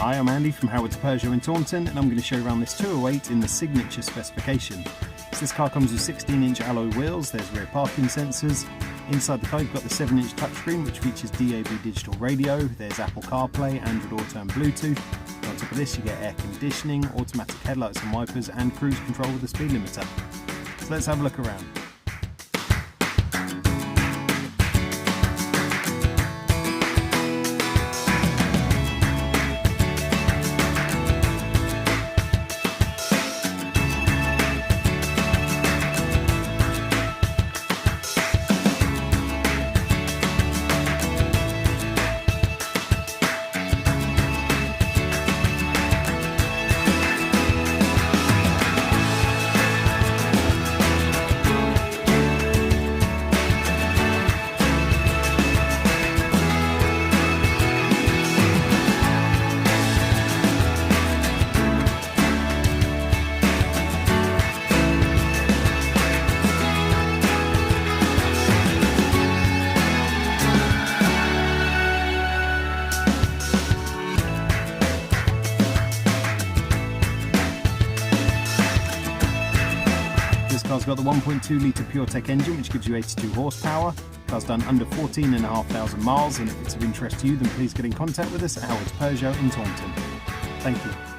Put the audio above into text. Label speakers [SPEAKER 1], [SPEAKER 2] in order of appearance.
[SPEAKER 1] Hi, I'm Andy from Howard's Peugeot in Taunton, and I'm going to show you around this 208 in the signature specification. So this car comes with 16-inch alloy wheels, there's rear parking sensors. Inside the car you've got the 7-inch touchscreen which features DAB digital radio, there's Apple CarPlay, Android Auto and Bluetooth. And on top of this you get air conditioning, automatic headlights and wipers, and cruise control with the speed limiter. So let's have a look around. This car's got the 1.2 litre PureTech engine which gives you 82 horsepower. The car's done under 14,500 miles, and if it's of interest to you then please get in contact with us at Howard's Peugeot in Taunton. Thank you.